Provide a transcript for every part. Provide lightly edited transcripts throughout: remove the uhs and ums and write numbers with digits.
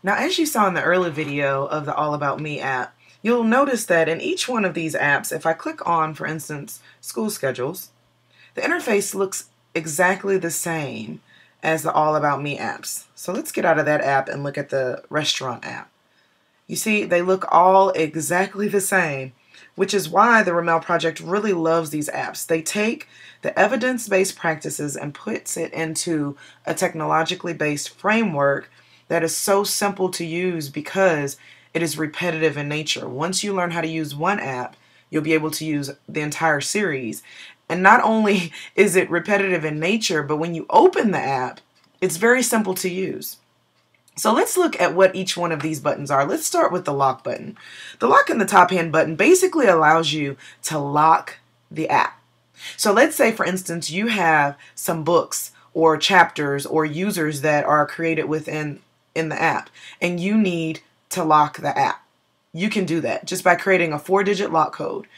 Now, as you saw in the early video of the All About Me app, you'll notice that in each one of these apps, if I click on, for instance, school schedules, the interface looks exactly the same as the All About Me apps. So let's get out of that app and look at the restaurant app. You see, they look all exactly the same, which is why the Ramel Project really loves these apps. They take the evidence-based practices and puts it into a technologically based framework that is so simple to use because it is repetitive in nature. Once you learn how to use one app, you'll be able to use the entire series. And not only is it repetitive in nature, but when you open the app, it's very simple to use. So let's look at what each one of these buttons are. Let's start with the lock button. The lock in the top hand button basically allows you to lock the app. So let's say, for instance, you have some books or chapters or users that are created within the app, and you need to lock the app. You can do that just by creating a 4-digit lock code.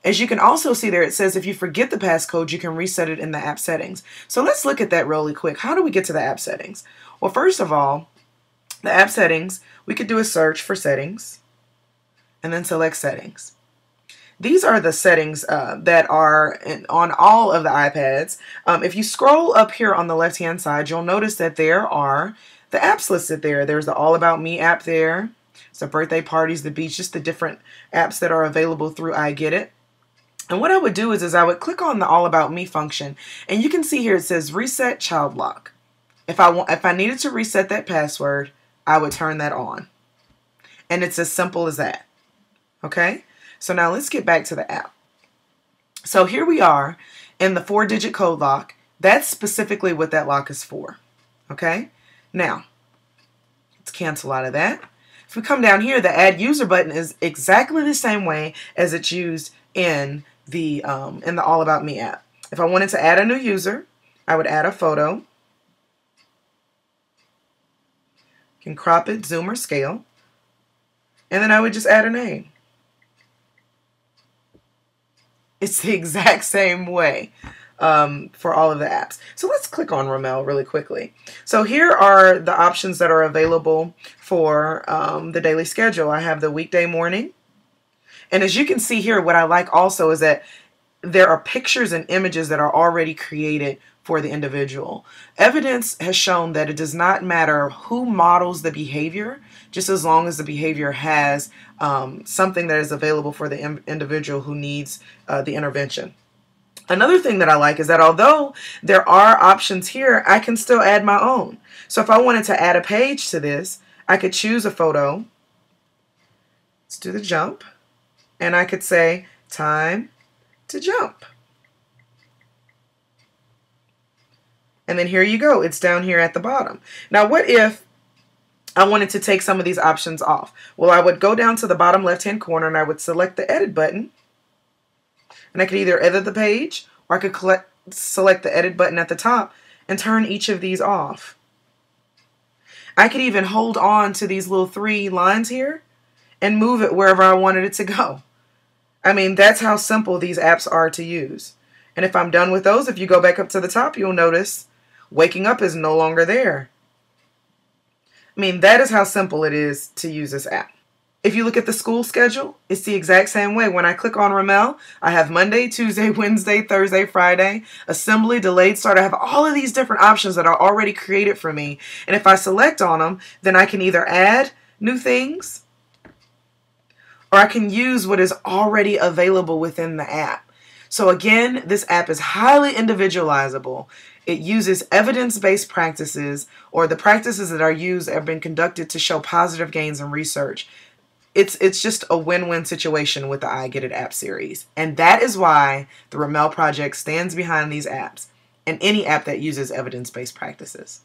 As you can also see there, it says if you forget the passcode, you can reset it in the app settings. So let's look at that really quick. How do we get to the app settings? Well, first of all, the app settings, we could do a search for settings and then select settings. These are the settings that are on all of the iPads. If you scroll up here on the left-hand side, you'll notice that there are the apps listed there. There's the All About Me app there. So birthday parties, the beach, just the different apps that are available through I Get It. And what I would do is I would click on the All About Me function, and you can see here it says Reset Child Lock. If I needed to reset that password, I would turn that on. And it's as simple as that. Okay? So now let's get back to the app. So here we are in the 4-digit code lock. That's specifically what that lock is for. Okay? Now, let's cancel out of that. If we come down here, the Add User button is exactly the same way as it's used in the All About Me app. If I wanted to add a new user, I would add a photo. Can crop it, zoom, or scale. And then I would just add a name. It's the exact same way for all of the apps. So let's click on Ramel really quickly. So here are the options that are available for the daily schedule. I have the weekday morning. And as you can see here, what I like also is that there are pictures and images that are already created for the individual. Evidence has shown that it does not matter who models the behavior, just as long as the behavior has something that is available for the individual who needs the intervention. Another thing that I like is that although there are options here, I can still add my own. So if I wanted to add a page to this, I could choose a photo. Let's do the jump. And I could say, time to jump. And then here you go. It's down here at the bottom. Now, what if I wanted to take some of these options off? Well, I would go down to the bottom left-hand corner and I would select the Edit button. And I could either edit the page or I could select the Edit button at the top and turn each of these off. I could even hold on to these little 3 lines here and move it wherever I wanted it to go. I mean, that's how simple these apps are to use. And if I'm done with those, if you go back up to the top, you'll notice waking up is no longer there. I mean, that is how simple it is to use this app. If you look at the school schedule, it's the exact same way. When I click on Ramel, I have Monday, Tuesday, Wednesday, Thursday, Friday, assembly, delayed start. I have all of these different options that are already created for me. And if I select on them, then I can either add new things or I can use what is already available within the app. So again, this app is highly individualizable. It uses evidence-based practices, or the practices that are used have been conducted to show positive gains in research. It's just a win-win situation with the I Get It app series. And that is why the Ramel Project stands behind these apps and any app that uses evidence-based practices.